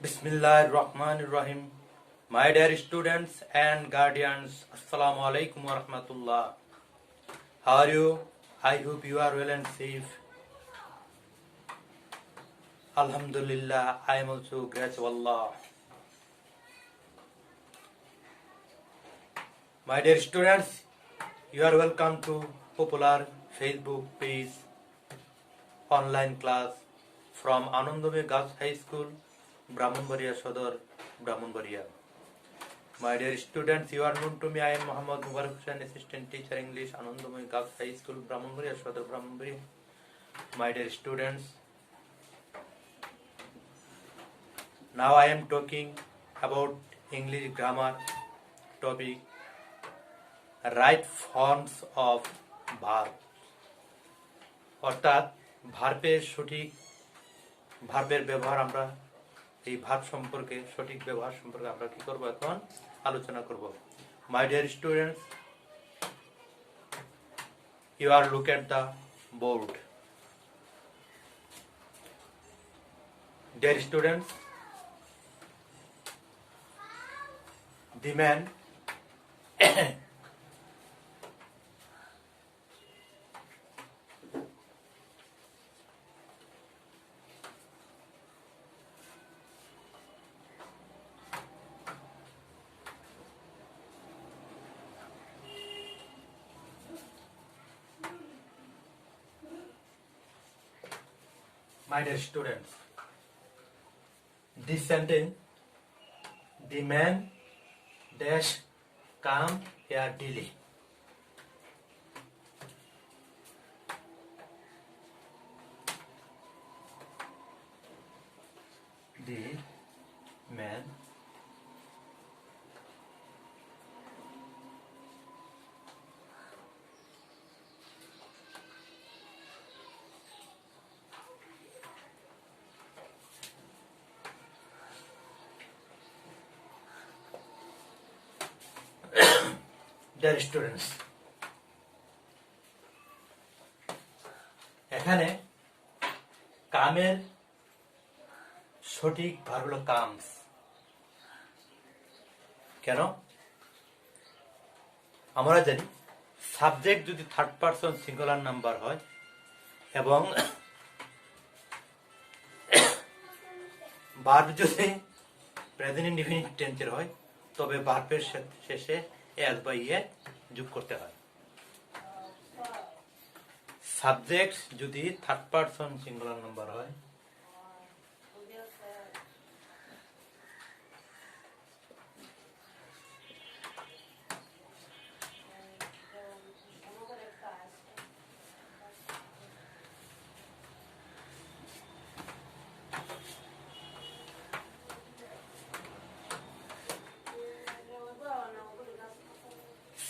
Bismillahirrahmanirrahim. My dear students and guardians, Assalamu alaikum wa rahmatullah. How are you? I hope you are well and safe. Alhamdulillah, I am also grateful Allah. My dear students, you are welcome to popular Facebook page online class from Anandamay Girls High School, Brahmanbaria Sodar, Brahmanbaria. My dear students, you are known to me. I am Muhammad Mubarak Hussain, Assistant Teacher English, Anandamay Girls High School, Brahmanbaria Sodar, Brahmanbaria. My dear students, now I am talking about English grammar topic, right forms of verb. অর্থাৎ ভার্বের সঠিক ভার্বের ব্যবহার আমরা এই verb সম্পর্কে সঠিক ব্যবহার সম্পর্কে আমরা কি করব এখন আলোচনা করব my dear students you are look at the board dear students the man my dear students, this sentence, the man dash come here daily. The man dear students, এখানে কামের সঠিক ভার্ব হলো কামস। কেন? আমরা জানি সাবজেক্ট যদি third person singular number হয় এবং ভার্ব যদি প্রেজেন্ট ইনডিফিনিট টেন্সের হয় তবে ভার্বের শেষে এস বা ইয়ে যোগ করতে হয়। সাবজেক্ট যদি থার্ড পারসন সিঙ্গুলার নাম্বার হয়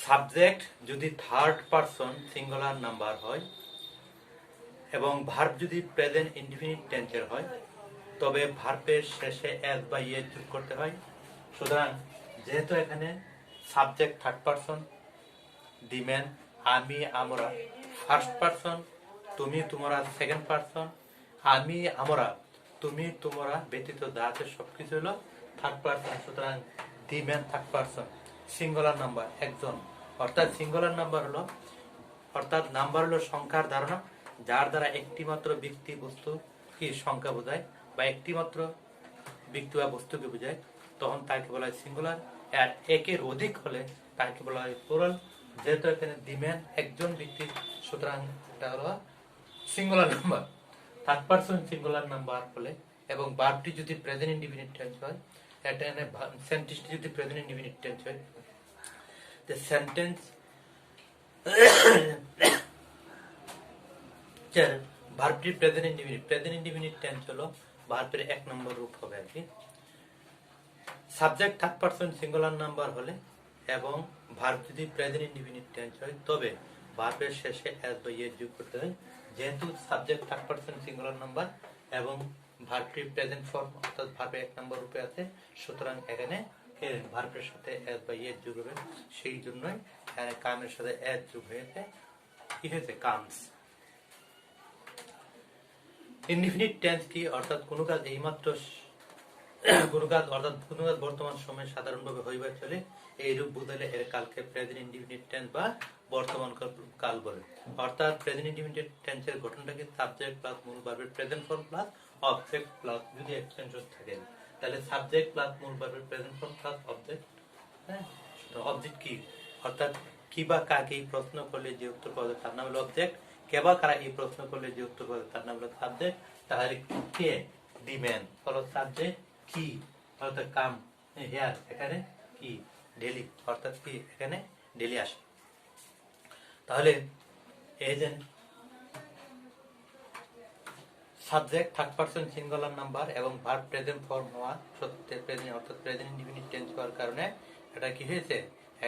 সাবজেক্ট যদি থার্ড পারসন সিঙ্গুলার নাম্বার হয় এবং ভার্ব যদি প্রেজেন্ট ইনডিফিনিট টেন্সের হয় তবে ভার্বের শেষে এস বা ইয়ে যোগ করতে হয়। সুতরাং যেহেতু এখানে subject third person, the man আমি আমরা ফার্স্ট পারসন, তুমি তোমরা সেকেন্ড পারসন, আমি আমরা তুমি তোমরা ব্যতীত যা আছে সবকিছু হলো থার্ড পারসন। সুতরাং the man third person, singular number একজন, অর্থাৎ সিঙ্গুলার নাম্বার হলো অর্থাৎ নাম্বার হলো সংখ্যার ধারণা যার দ্বারা একটি মাত্র ব্যক্তি বস্তু কি সংখ্যা বোঝায় বা একটি মাত্র ব্যক্তি বা বস্তুকে বোঝায়, তখন তাকে বলা হয় সিঙ্গুলার। আর একের অধিক হলে তাকে বলা হয় প্লুরাল। যেহেতু এখানে দি ম্যান একজন ব্যক্তি, সুতরাং এটা হলো singular number. Third person singular number হলে এবং ভার্বটি যদি প্রেজেন্ট ইনডিফিনিট টেন্স হয়, এটা সেন্টেন্সটি যদি প্রেজেন্ট ইনডিফিনিট টেন্স হয়, the sentence ভার্বটি প্রেজেন্ট ইনডিফিনিট টেন্স হলো ভার্বের এক নম্বর রূপ হবে আর কি। Subject third person singular number হলে এবং ভার্ব যদি প্রেজেন্ট ইনডিফিনিট টেন্স হয় তবে ভার্বের শেষে এস বা ইয়ে যোগ করতে হয়। যেহেতু subject third person singular number এবং ভার্বটি প্রেজেন্ট ফর্ম অর্থাৎ ভার্বে এক নম্বর রূপে আছে, সুতরাং এখানে ভার্বের সাথে এস বা ইয়ে যোগ হবে। সেই জন্যই এখানে কামের সাথে এস যোগ হয়েছে, কি হয়েছে কামস। ইনডিফিনিট টেন্স কি? অর্থাৎ কোনো কাজ এইমাত্র কোনো কাজ অর্থাৎ কোনো কাজ বর্তমান সময়ে সাধারণভাবে হইবার চলে এইরূপ বুঝাইলে এর কালকে প্রেজেন্ট ইনডিফিনিট টেন্স বা বর্তমান কাল বলে। অর্থাৎ প্রেজেন্ট ইনডিফিনিট টেন্সের গঠনটাকে সাবজেক্ট প্লাস মূল ভার্বের present form plus object plus যদি এক্সটেনশন থাকে, তাহলে সাবজেক্ট প্লাস মূল ভার্বের প্রেজেন্ট ফর্ম প্লাস অবজেক্ট। হ্যাঁ, অবজেক্ট কি, অর্থাৎ কি বা কাকে এই প্রশ্ন করলে যে উত্তর পাওয়া যায় তার নাম হলো অবজেক্ট। কে বা কারা এই প্রশ্ন করলে যে উত্তর পাওয়া যায় তার নাম হলো সাবজেক্ট। তাহলে কে, দি ম্যান হলো সাবজেক্ট, কি অর্থাৎ কাম হেয়ার এখানে কি ডেলি অর্থাৎ কি এখানে ডেলি আসে। তাহলে এই যে subject third person singular number এবং ভার্ব প্রেজেন্ট ফর্ম হওয়া সত্যি প্রেজেন্ট অর্থাৎ প্রেজেন্ট ইনডিফিনিট টেন্স হওয়ার কারণে এটা কি হয়েছে,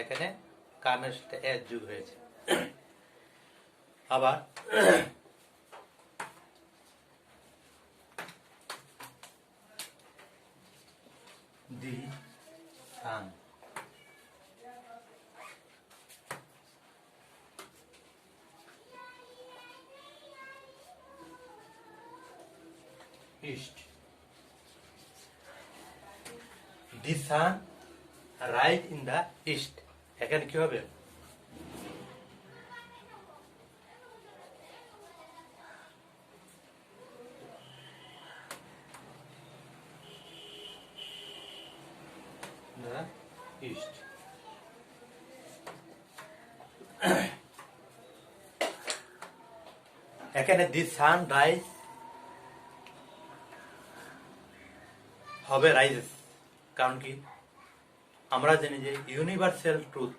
এখানে কামের সাথে এস যোগ হয়েছে। আবার the sun east, the sun rise in the east, এখানে কি হবে, ইস্ট। এখানে দি সান রাইজ হবে রাইজেস, কারণ কি আমরা জানি যে ইউনিভার্সাল ট্রুথ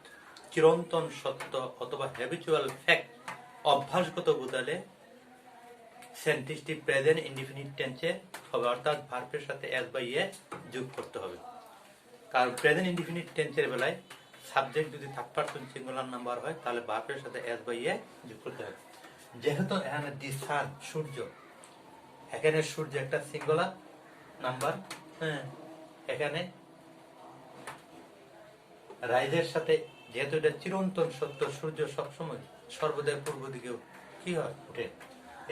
চিরন্তন সত্য অথবা হ্যাবিচুয়াল ফ্যাক্ট অভ্যাসগত বোঝালে সেন্টেন্সটি প্রেজেন্ট ইনডিফিনিট টেন্সে হবে, অর্থাৎ ভার্বের সাথে এস বা ইয়ে যোগ করতে হবে। কারণ প্রেজেন্ট ইনডিফিনিট টেন্সের বেলায় সাবজেক্ট যদি থার্ড পারসন সিঙ্গুলার নাম্বার হয় তাহলে ভার্বের সাথে এস বা ইয়ে যোগ করতে হবে। যেহেতু এখানে দি সান সূর্য, এখানে সূর্য একটা সিঙ্গুলার নাম্বার, হ্যাঁ, এখানে রাইজের সাথে যেহেতু এটা চিরন্তন সত্য, সূর্য সবসময় সর্বদাই পূর্ব দিকে কি হয় উঠে,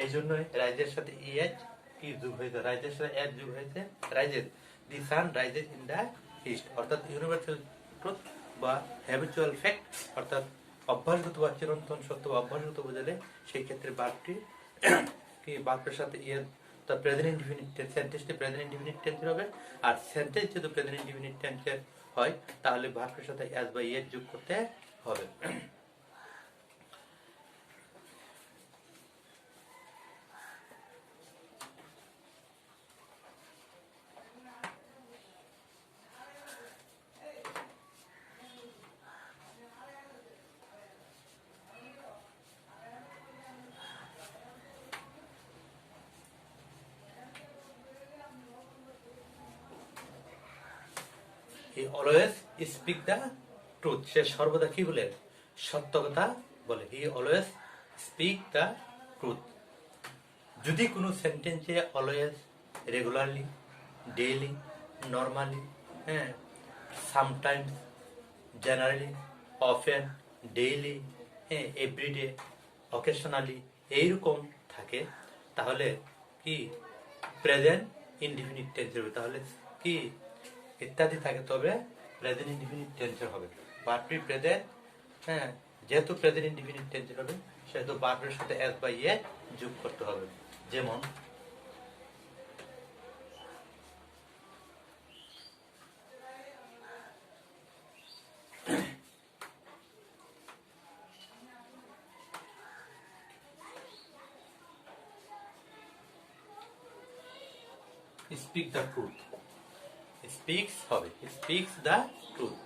এই জন্যই রাইজের সাথে ইএচ কি যুগ হয়েছে, রাইজের সাথে এস যুগ হয়েছে, rises, the sun rises in the east, অর্থাৎ ইউনিভার্সাল ট্রুথ বা হ্যাবিচুয়াল ফ্যাক্ট অর্থাৎ অভ্যাসগত বা চিরন্তন সত্য বা অভ্যাসগত বোঝালে সেই ক্ষেত্রে বার্বটি কি বার্বের সাথে ইয়ে তা প্রেজেন্ট ইনডিফিনিট টেন্স, সেন্টেন্সটি প্রেজেন্ট ইনডিফিনিট টেন্সের হবে। আর সেন্টেন্স যদি প্রেজেন্ট ইনডিফিনিট টেন্সের হয় তাহলে ভার্বের সাথে এস বা ইয়ে যোগ করতে হবে। He always speak the truth, সে সর্বদা কি বলে, সত্য কথা বলে। He always speak the truth। যদি কোনো সেন্টেন্সে অলওয়েজ, রেগুলারলি, ডেইলি, নর্মালি, হ্যাঁ, সামটাইমস, জেনারেলি, অফেন, ডেইলি, হ্যাঁ, এভরিডে, অকেশনালি এইরকম থাকে তাহলে কি প্রেজেন্ট ইনডিফিনিট টেন্সের হবে, তাহলে কি ইত্যাদি থাকে তবে প্রেজেন্ট ইনডিফিনিট টেন্সের হবে। ভার্বটি প্রেজেন্ট, হ্যাঁ, যেহেতু প্রেজেন্ট ইনডিফিনিট টেন্সের হবে সেহেতু ভার্বের সাথে এস বা ইয়ে যোগ করতে হবে। যেমন স্পিক দ্য ট্রুথ, স্পিক্স হবে স্পিক্স দ্য ট্রুথ,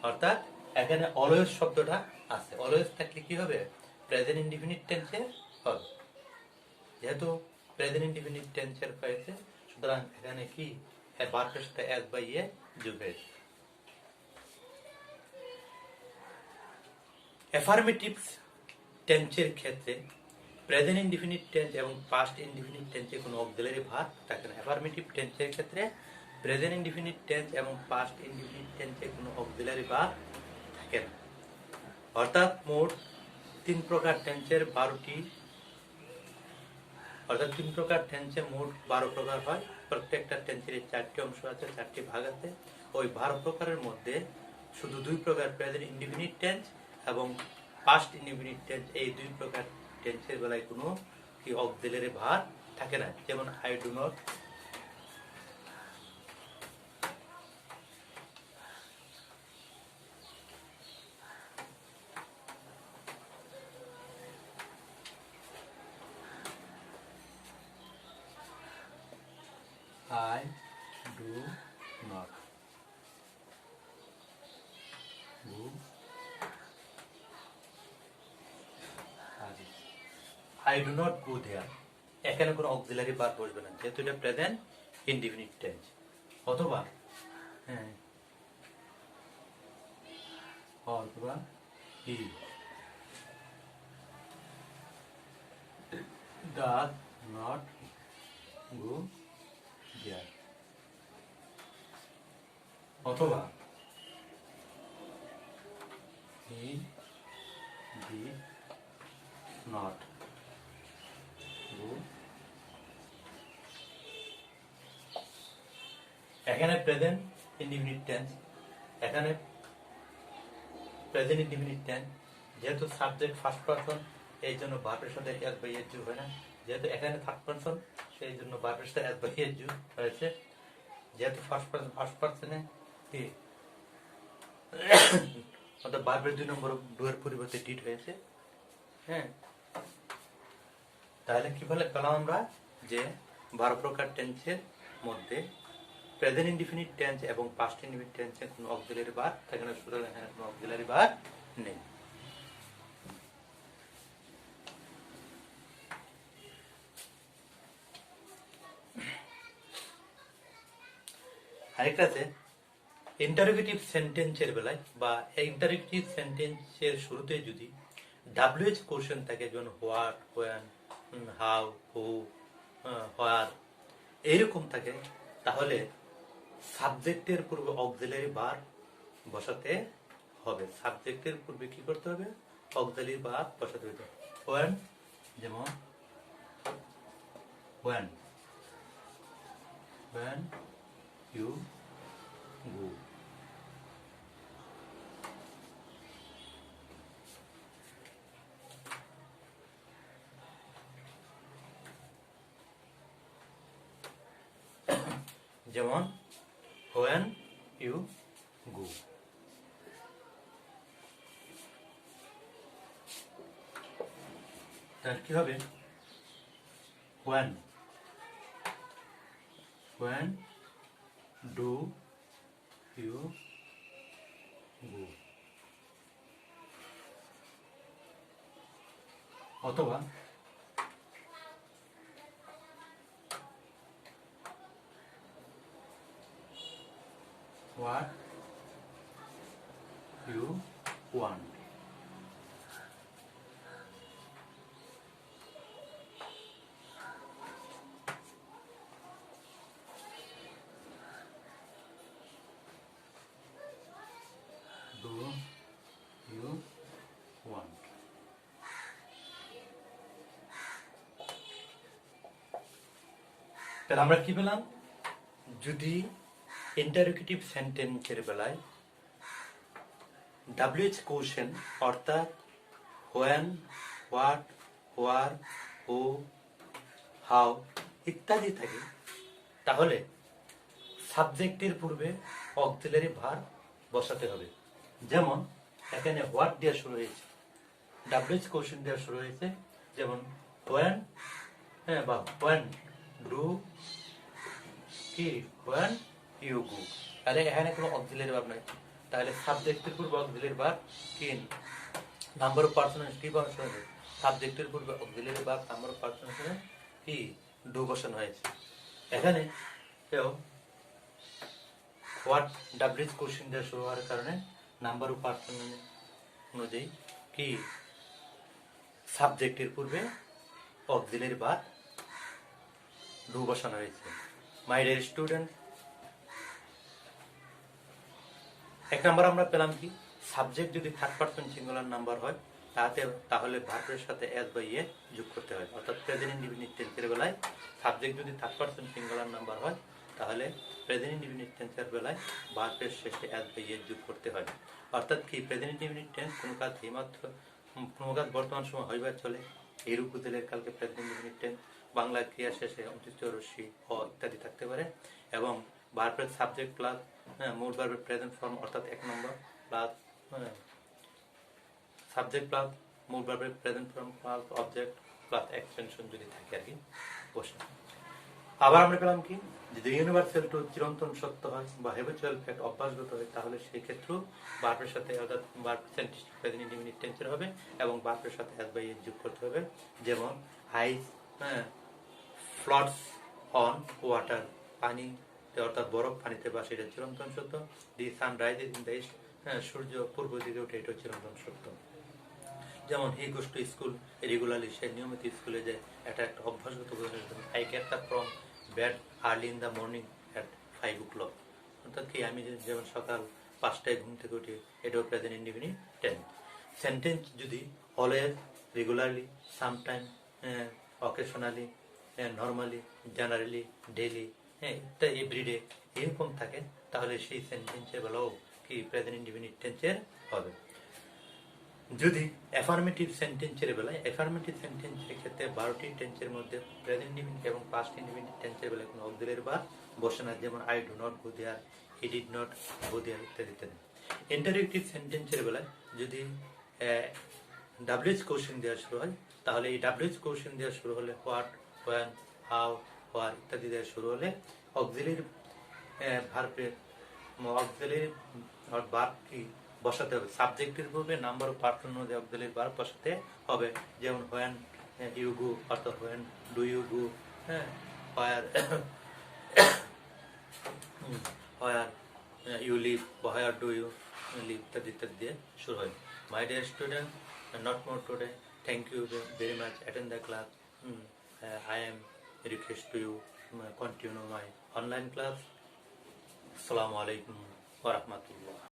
অর্থাৎ এখানে অলওয়েজ শব্দটা আছে, অলওয়েজ থাকলে কি হবে, প্রেজেন্ট ইনডিফিনিট টেন্সের হবে। যেহেতু প্রেজেন্ট ইনডিফিনিট টেন্সের হয়েছে সুতরাং এখানে কি ভার্বের সাথে এস বা ইয়ে যোগ হয়েছে। অ্যাফার্মেটিভ টেন্সের ক্ষেত্রে প্রেজেন্ট ইনডিফিনিট টেন্স এবং পাস্ট ইনডিফিনিট টেন্সে কোনো অক্সিলারি ভার্ব থাকে না। অ্যাফার্মেটিভ টেন্সের ক্ষেত্রে প্রেজেন্ট ইনডিফিনিট টেন্স এবং পাস্ট ইনডিফিনিট টেন্সে কোনো অক্সিলারি ভার্ব থাকে না। অর্থাৎ মোট 3 প্রকার টেন্সের 12টি, অর্থাৎ 3 প্রকার টেন্সে মোট 12 প্রকার হয়। প্রত্যেকটা টেন্সের 4টি অংশ আছে, 4টি ভাগ আছে। ওই ভার্ব প্রকারের মধ্যে শুধু 2 প্রকার, প্রেজেন্ট ইনডিফিনিট টেন্স এবং পাস্ট ইনডিফিনিট টেন্স, এই 2 প্রকার টেন্সের বেলায় কোনো কি অক্সিলারি ভার্ব থাকে না। যেমন I do not, I do not go. I do not go there. এখানে কোনো অক্সিলারি ভার্ব বসবে না, যেহেতু এটা প্রেজেন্ট ইনডিফিনিট টেন্স। অথবা অথবা he does not go there. অথবা he did not go. এখানে প্রেজেন্ট ইনডিফিনিট টেন্স, এখানে প্রেজেন্ট ইনডিফিনিট টেন্স, যেহেতু সাবজেক্ট ফার্স্ট পারসন এই জন্য ভার্বের সাথে এস বাই এস যুগ হয় না। যেহেতু এখানে থার্ড পারসন সেই জন্য ভার্বের সাথে এস বাই এস যুগ হয়েছে। যেহেতু ফার্স্ট পারসনে কি অর্থাৎ ভার্বের 2 নম্বর ডুয়ের পরিবর্তে ডিড হয়েছে। হ্যাঁ, তাহলে কি বলে পেলাম আমরা যে 12 প্রকার টেন্সের মধ্যে প্রেজেন্ট ইনডিফিনিট টেন্স এবং পাস্ট ইনডিফিনিট টেন্সে কোনো অক্সিলারি ভার্ব থাকে না, সুতরাং এখানে কোনো অক্সিলারি ভার্ব নেই। আরেকটা আছে ইন্টারোগেটিভ সেন্টেন্সের বেলায় বা ইন্টারোগেটিভ সেন্টেন্সের শুরুতে যদি WH কোশ্চেন থাকে, যেমন হোয়াট, হোয়েন, হাউ, হু, হোয়ার এইরকম থাকে, তাহলে সাবজেক্টের পূর্বে অক্সিলারি ভার্ব বসাতে হবে। সাবজেক্টের পূর্বে কি করতে হবে? অক্সিলারি ভার্ব বসাতে হবে। হোয়েন, যেমন হোয়েন ইউ গো। যেমন when you go। তাহলে কি হবে? when do you go। অথবা what you want। do you want। তাহলে আমরা কি পেলাম? যদি ইন্টারোগেটিভ সেন্টেন্সের বেলায় WH কোশ্চেন অর্থাৎ when, what, where, who, how ইত্যাদি থাকে, তাহলে সাবজেক্টের পূর্বে অক্সিলারি ভার্ব বসাতে হবে। যেমন এখানে হোয়াট দিয়ে শুরু হয়েছে, WH কোশ্চেন দিয়ে শুরু হয়েছে, যেমন হোয়েন, বা হোয়েন ডু কি হোয়েন ইউ গো। তাহলে এখানে কোনো অক্সিলারি ভার্ব নাই, তাহলে সাবজেক্টের পূর্বে অক্সিলারি ভার্ব কি নাম্বার অফ পার্সন কি বসানো হয়েছে? সাবজেক্টের পূর্বে auxiliary verb number of person কি ডু বসানো হয়েছে। এখানে কেউ হোয়াট WH কোশ্চেন দিয়ে শুরু হওয়ার কারণে নাম্বার অফ পার্সন অনুযায়ী কি সাবজেক্টের পূর্বে অক্সিলারি ভার্ব ডু বসানো হয়েছে। মাই ডিয়ার স্টুডেন্ট, এক নাম্বার আমরা পেলাম কি সাবজেক্ট যদি থার্ড পারসন সিঙ্গুলার নাম্বার হয় তাহলে ভার্বের সাথে এস বা ইয়ে যোগ করতে হয়। অর্থাৎ প্রেজেন্ট ইনডিফিনিট টেন্সের বেলায় সাবজেক্ট যদি থার্ড পারসন সিঙ্গুলার নাম্বার হয় তাহলে প্রেজেন্ট ইনডিফিনিট টেন্সের বেলায় ভার্বের শেষে এস বা ইয়ে যোগ করতে হয়। অর্থাৎ কি প্রেজেন্ট ইনডিফিনিট টেন্স কোনো কাজ এইমাত্র কোনো কাজ বর্তমান সময় হইবার চলে, এই রূপ দিলের কালকে প্রেজেন্ট ইনডিফিনিট টেন্স, বাংলা ক্রিয়া শেষে অন্ত্যেষ্টি রস্যি অ ইত্যাদি থাকতে পারে। এবং ভার্বের সাবজেক্ট প্লাস মূল ভার্বের প্রেজেন্ট ফর্ম অর্থাৎ 1 নম্বর প্লাস সাবজেক্ট প্লাস মূল ভার্বের present form plus object plus extension যদি থাকে আর কি বসে। আবার আমরা পেলাম কি যদি ইউনিভার্সাল টু চিরন্তন সত্য হয় বা হ্যাবিচুয়াল ফ্যাক্ট অভ্যাসগত হয় তাহলে সেই ক্ষেত্রেও ভার্বের সাথে অর্থাৎ ভার্ব সেন্টেন্স প্রেজেন্ট ইনডিফিনিট টেন্সের হবে এবং ভার্বের সাথে এস বাই এস যোগ করতে হবে। যেমন আইস ফ্লটস অন ওয়াটার, পানি অর্থাৎ বরফ পানিতে বাসে, এটা চিরন্তন সত্য। The sun rises in the east, সূর্য পূর্ব দিকে ওঠে, এটা চিরন্তন সত্য। যেমন he goes to school regularly, সে নিয়মিত স্কুলে যায়, এটা একটা অভ্যাসগত বোঝানো। I get up from bed early in the morning at 5 o'clock, অর্থাৎ কি আমি যেমন সকাল 5টায় ঘুম থেকে উঠি, এটাও প্রেজেন্ট ইনডিফিনিট টেন্স। সেন্টেন্স যদি always, regularly, sometime, occasionally, normally, generally, daily, ইত্যাদি এভরিডে এরকম থাকে তাহলে সেই সেন্টেন্সের বেলাও কি প্রেজেন্ট ইনডিফিনিট টেন্সের হবে। যদি অ্যাফার্মেটিভ সেন্টেন্সের বেলায়, অ্যাফার্মেটিভ সেন্টেন্সের ক্ষেত্রে 12টি টেন্সের মধ্যে প্রেজেন্ট ইনডিফিনিট এবং পাস্ট ইনডিফিনিট টেন্সের বেলায় কোনো অক্সিলারি ভার্ব বসে না, যেমন I do not go there, he did not go there ইত্যাদি ইত্যাদি। ইন্টারেক্টিভ সেন্টেন্সের বেলায় যদি ডাব্লিউএইচ কোশ্চেন দেওয়া শুরু হয় তাহলে এই ডাব্লিউএইচ কোশ্চেন দেওয়া শুরু হলে হোয়াট, হোয়েন, হাউ, হোয়ার ইত্যাদি দেওয়া শুরু হলে অক্সিলারি ভার্বের অক্সিলারি ভার্ব কি বসাতে হবে, সাবজেক্টের পূর্বে নাম্বার অফ পার্সন মধ্যে অক্সিলারি ভার্ব বসাতে হবে। যেমন হোয়েন ইউ গো অর্থাৎ when do you go, where where you live, where do you live ইত্যাদি ইত্যাদি দিয়ে শুরু হয়। My dear student, not more today. Thank you very much. Attend the class. I am request to you continue my online class. Assalamu alaikum wa rahmatullah.